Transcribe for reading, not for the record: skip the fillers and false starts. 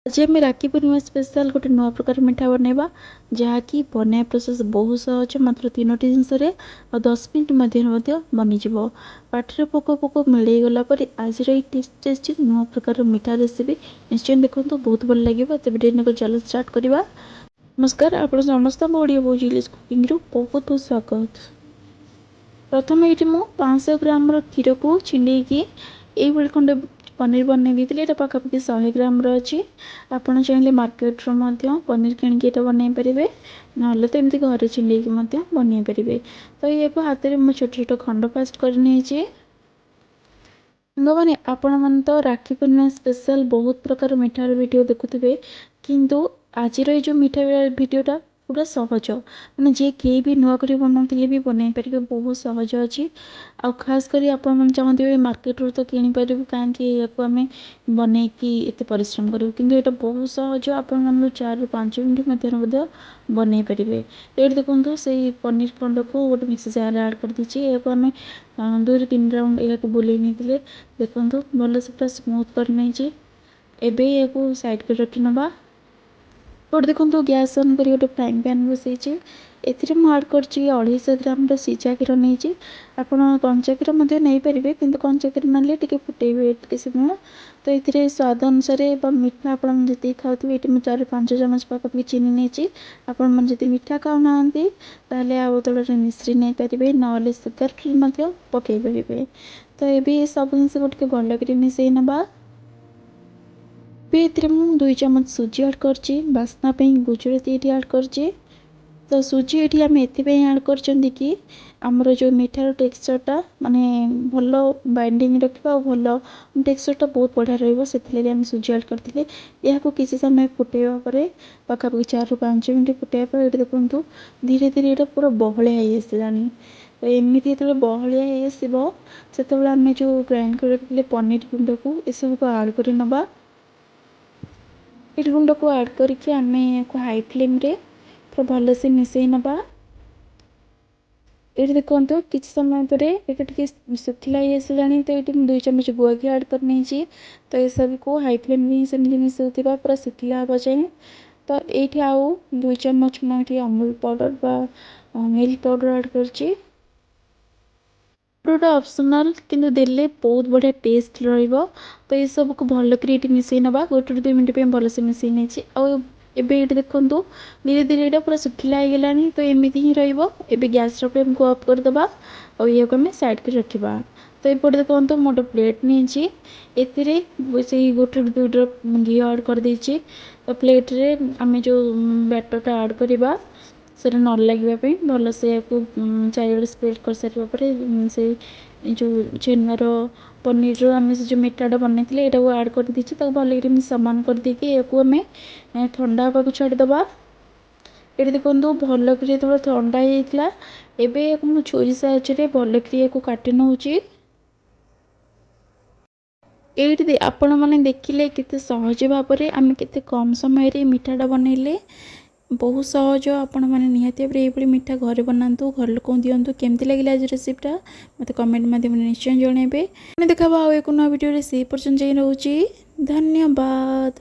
आज आम राखी पूर्णिमा स्पेशल गोटे नुआ प्रकार मिठा बनैबा जहाँकि बनाया प्रोसेस बहुत सहज मात्र 3टी जिनस 10 मिनट बनीज पाठर पोक पोक मिल गला आज टेस्टी नुआ प्रकार मिठा रेसिपी निश्चय देखो बहुत भल लगे। तेज चलो स्टार्ट करवा। नमस्कार आप समस्त ओडिया बोझिल कुकिंग बहुत बहुत स्वागत। प्रथम ये 500 ग्राम क्षीर को छिंडी ये खंडे पनीर बनई थी। ये पाखापाखि 100 ग्राम अच्छी। आपड़ चाहिए मार्केट पनीर किणिक बनई पारे ना तो एमती घर छिंडी बनई पारे। तो ये हाथ में छोट छोट खंड फास्ट कर मैंने आपण मैंने तो राखी पूर्णिमा स्पेशल बहुत प्रकार मिठार वीडियो देखुवे किंतु आज जो मिठा वीडियोटा पूरा सहज मैंने जी किए भी नुआ कर बनाते भी बनई पारे बहुत सहज अच्छी। आ खास कर आप चाहते मार्केट तो किपर कहीं आम बनईकी एत परिश्रम करूँ किंतु ये बहुत सहज। आपण 4 ରୁ 5 मिनट बनई पारे। तो ये देखो से पनीर खंड को गोटे मिक्सी जार आड कर दीजिए। आम 2 ରୁ 3 राउंड या बुले नहीं देखो भल से पूरा स्मूथ कर नहीं। एबे या साइड कर रखी नवा। और देखो गैस ऑन कर गोटे फ्राइंग पैन बसई एथिरे मु ऐड कर 250 ग्राम सीझा क्षीर नहीं। आपड़ कंचा क्षीर नहीं पारे कि कंचा क्षीर ना टे फुटेबे समय। तो ये स्वाद अनुसार मीठा आप जी खाते ये 4 ରୁ 5 ଚାମଚ पाखापाखि चीनी नहीं। आपड़ी मीठा खाऊना बदल मिश्री नहीं पारे ना सुगर फ्री पकई पारे। तो ये सब जिन भलक मिसई नवा। ये 2 चामच सुजी ऐड कर बास्ना गुजराती ये ऐड कर। तो सुजी ये आम एड कर आमर जो मिठार टेक्सचरटा माने भल बाइंडिंग रखा भल टेक्सचरटा बहुत बढ़िया रही सुजी ऐड करते। यह किसी समय फुटेवा पाखापाखि 4 ରୁ 5 मिनट फुटेवा ये देखो धीरे धीरे ये पूरा बहलिया आसलानी। तो एमती जो बहलिया से आम जो ग्राइंड कर पनीर गुंड को यू को ऐड कर नवा। पनीर गुंड को ऐड करके आम हाई फ्लेम रे पूरा भल से मिसई नवा। ये देखो किसी समय पर ये सुखिला आसला। तो ये 2 चामच गुआ घी ऐड कर नहीं। तो ये सब को हाई फ्लेम में सेमती मिसाउवा पूरा सुखिला हाँ जाए। तो ये आउ 2 चामच मुझे Amul powder milk powder add कर ऑप्शनल किंतु देले बहुत बढ़िया टेस्ट रहिबो। तो ये सब को भलक मिसई नवा 1 ରୁ 2 मिनट भल से मिसई नहीं। एबे ये देखो धीरे धीरे ये पूरा सुखिला हो गलानी। तो एमती ही रही गैस फ्लेम को ऑफ करदे और ये को हमें साइड कर रखा। तो ये देखो मोटे प्लेट नहीं से 1 ରୁ 2 ड्रॉप घी ऐड कर देछि। तो प्लेट रे आम जो बैटरटा ऐड करवा से न लगे भल से चारिड़े स्प्रेड कर सारे से जो छेनार पनीर आम से जो मिठाटा बनई यहाँ ऐड कर दीजिए भल सामान कर देकी आम ठंडा हाँ छाड़देवा। ये देखो भल जो ठंडा होता एवं छुरी साहाय्य भलक काटि नौ। ये आपण मैंने देखिले केते सहज भाव में आम केते कम समय मिठाटा बनइले बहुत सहज। आपण मैंने निहाती भाव मिठा घर बनातु घर लोक दिंतु केमती लगे आज रेसिपीटा मत कमेंट माध्यम निश्चय जनइबे। देखा आउ एक नुआ वीडियो से पर्यटन जाई रोची। धन्यवाद।